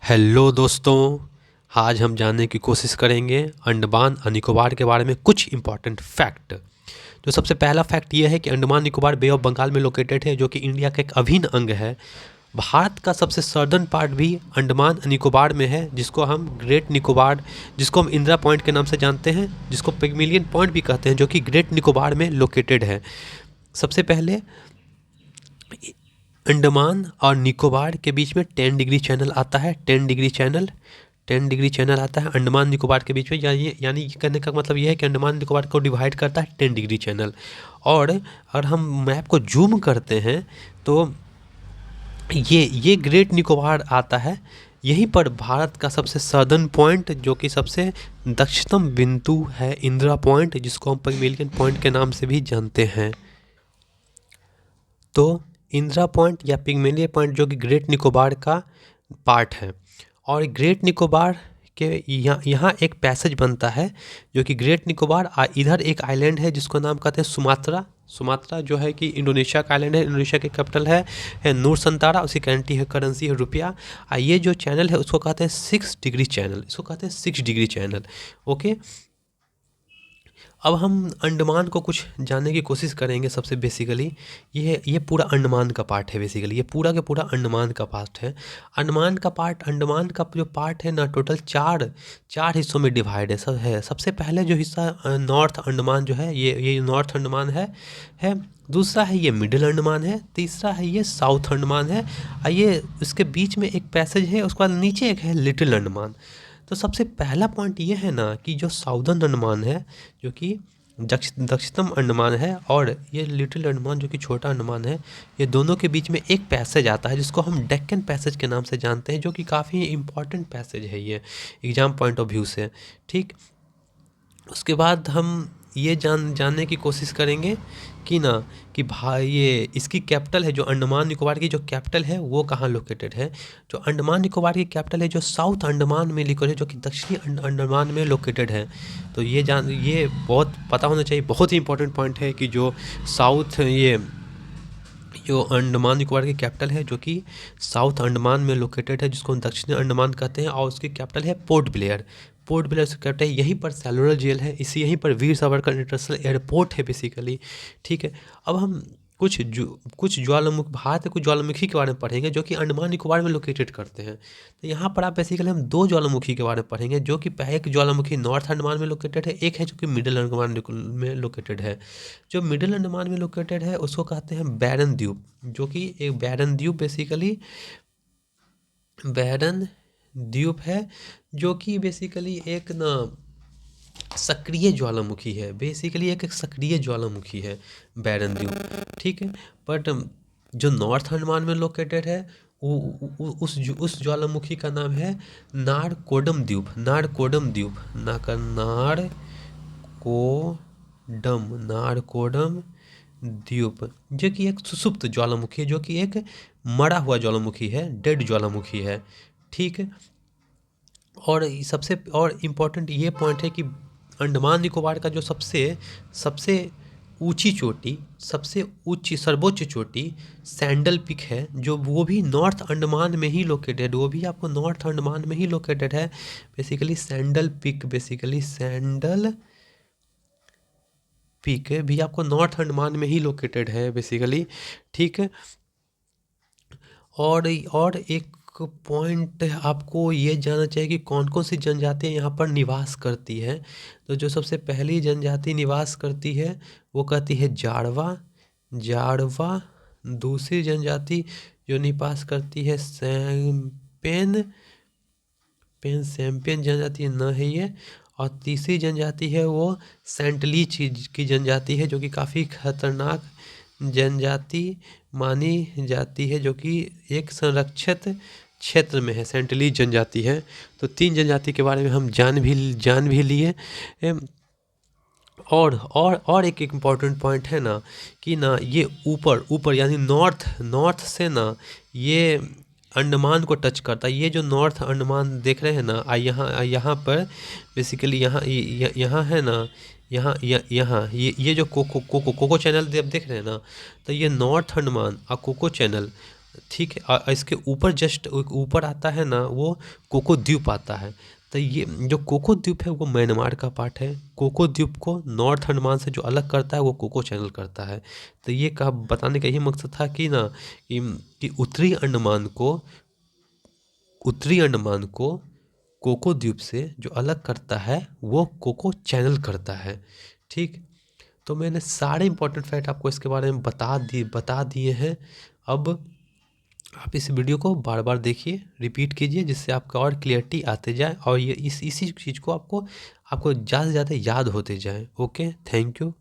Hello दोस्तों। आज हम जानने की कोशिश करेंगे अंडमान और निकोबार के बारे में कुछ इम्पॉर्टेंट फैक्ट। जो सबसे पहला फैक्ट ये है कि अंडमान निकोबार बे ऑफ बंगाल में लोकेटेड है, जो कि इंडिया का एक अभिन्न अंग है। भारत का सबसे सदर्न पार्ट भी अंडमान और निकोबार में है, जिसको हम ग्रेट निकोबार, जिसको हम इंदिरा पॉइंट के नाम से जानते हैं, जिसको पिग्मिलियन पॉइंट भी कहते हैं, जो कि ग्रेट निकोबार में लोकेटेड है। सबसे पहले अंडमान और निकोबार के बीच में 10 डिग्री चैनल आता है। 10 डिग्री चैनल आता है अंडमान निकोबार के बीच में। यानी ये कहने का मतलब ये है कि अंडमान निकोबार को डिवाइड करता है 10 डिग्री चैनल। और अगर हम मैप को जूम करते हैं तो ये ग्रेट निकोबार आता है। यहीं पर भारत का सबसे सदर्न पॉइंट, जो कि सबसे दक्षिणतम बिंदु है, इंदिरा पॉइंट, जिसको हम पिग्मिलियन पॉइंट के नाम से भी जानते हैं। तो इंदिरा पॉइंट या पिग्मिलियन पॉइंट जो कि ग्रेट निकोबार का पार्ट है। और ग्रेट निकोबार के यहाँ एक पैसेज बनता है, जो कि ग्रेट निकोबार इधर एक आइलैंड है जिसको नाम कहते हैं सुमात्रा, जो है कि इंडोनेशिया का आइलैंड है। इंडोनेशिया की कैपिटल है नूर संतारा, उसकी करेंसी है रुपया। ये जो चैनल है उसको कहते हैं 6 डिग्री चैनल, इसको कहते हैं 6 डिग्री चैनल। ओके, अब हम अंडमान को कुछ जानने की कोशिश करेंगे। सबसे बेसिकली ये पूरा अंडमान का पार्ट है। बेसिकली ये पूरा का पूरा अंडमान का पार्ट है। अंडमान का जो पार्ट है ना, टोटल चार हिस्सों में डिवाइड है। सबसे पहले जो हिस्सा नॉर्थ अंडमान जो है, ये नॉर्थ अंडमान है। दूसरा है ये मिडिल अंडमान है। तीसरा है ये साउथ अंडमान है। और ये इसके बीच में एक पैसेज है, उसके बाद नीचे एक है लिटिल अंडमान। तो सबसे पहला पॉइंट ये है ना कि जो साउदर्न अंडमान है, जो कि दक्षिणतम अंडमान है, और ये लिटिल अंडमान जो कि छोटा अंडमान है, ये दोनों के बीच में एक पैसेज आता है जिसको हम डेक्कन पैसेज के नाम से जानते हैं, जो कि काफ़ी इम्पॉर्टेंट पैसेज है ये एग्ज़ाम पॉइंट ऑफ व्यू से। ठीक, उसके बाद हम ये जानने की कोशिश करेंगे कि ना कि भाई ये इसकी कैपिटल है, जो अंडमान निकोबार की जो कैपिटल है वो कहाँ लोकेटेड है। जो अंडमान निकोबार की कैपिटल है जो साउथ अंडमान में लोकेटेड है, जो कि दक्षिणी अंडमान में लोकेटेड है। तो ये बहुत पता होना चाहिए, बहुत ही इंपॉर्टेंट पॉइंट है कि जो जो अंडमान निकोबार की कैपिटल है, जो कि साउथ अंडमान में लोकेटेड है, जिसको हम दक्षिणी अंडमान कहते हैं, और उसकी कैपिटल है पोर्ट ब्लेयर से कैपिटल है। यहीं पर सेलुलर जेल है, यहीं पर वीर सावरकर इंटरनेशनल एयरपोर्ट है बेसिकली। ठीक है, अब हम कुछ ज्वालामुखी, भारत के कुछ ज्वालामुखी के बारे में पढ़ेंगे, जो कि अंडमान निकोबार में लोकेटेड करते हैं। तो यहाँ पर आप बेसिकली हम 2 ज्वालामुखी के बारे में पढ़ेंगे, जो कि एक ज्वालामुखी नॉर्थ अंडमान में लोकेटेड है, एक है जो कि मिडिल अंडमान में लोकेटेड है। जो मिडिल अंडमान में लोकेटेड है उसको कहते हैं बैरन द्वीप, जो कि एक बैरन द्वीप बेसिकली बैरन द्वीप है, जो कि बेसिकली एक ना सक्रिय ज्वालामुखी है। बेसिकली एक सक्रिय ज्वालामुखी है बैरन द्वीप। ठीक है, बट जो नॉर्थ अंडमान में लोकेटेड है उस ज्वालामुखी का नाम है नारकोडम द्वीप। नारकोडम द्वीप, जो कि एक सुसुप्त ज्वालामुखी है, जो कि एक मरा हुआ ज्वालामुखी है, डेड ज्वालामुखी है। ठीक है, और सबसे और इम्पोर्टेंट ये पॉइंट है कि अंडमान निकोबार का जो सबसे ऊंची चोटी, सर्वोच्च चोटी सैंडल पिक है, जो वो भी नॉर्थ अंडमान में ही लोकेटेड, वो भी आपको नॉर्थ अंडमान में ही लोकेटेड है। बेसिकली सैंडल पिक भी आपको नॉर्थ अंडमान में ही लोकेटेड है बेसिकली। ठीक है, और एक पॉइंट आपको ये जानना चाहिए कि कौन कौन सी जनजातियाँ यहाँ पर निवास करती है। तो जो सबसे पहली जनजाति निवास करती है वो कहती है जाड़वा। दूसरी जनजाति जो निवास करती है सैम्पियन जनजाति न है ये। और तीसरी जनजाति है वो सेंटलीच की जनजाति है, जो कि काफ़ी खतरनाक जनजाति मानी जाती है, जो कि एक संरक्षित क्षेत्र में है, सेंटलीज जनजाति है। तो 3 जनजाति के बारे में हम जान भी लिए। और एक इम्पॉर्टेंट पॉइंट है ना कि ना ये ऊपर यानी नॉर्थ से ना ये अंडमान को टच करता है। ये जो नॉर्थ अंडमान देख रहे हैं ना, यहाँ पर बेसिकली यहाँ है ना, यहाँ ये जो कोको चैनल आप देख रहे हैं ना, तो ये नॉर्थ अंडमान और कोको चैनल ठीक है। इसके ऊपर जस्ट ऊपर आता है ना, वो कोको द्वीप आता है। तो ये जो कोको द्वीप है वो म्यांमार का पार्ट है। कोको द्वीप को नॉर्थ अंडमान से जो अलग करता है वो कोको चैनल करता है। तो ये कहा बताने का यही मकसद था कि ना कि उत्तरी अंडमान को कोको द्वीप से जो अलग करता है वो कोको चैनल करता है। ठीक। तो मैंने सारे इंपॉर्टेंट फैक्ट आपको इसके बारे में बता दिए हैं। अब आप इस वीडियो को बार बार देखिए, रिपीट कीजिए, जिससे आपका और क्लियरिटी आते जाए और ये इसी चीज़ को आपको ज़्यादा से ज़्यादा याद होते जाए। Okay, thank you.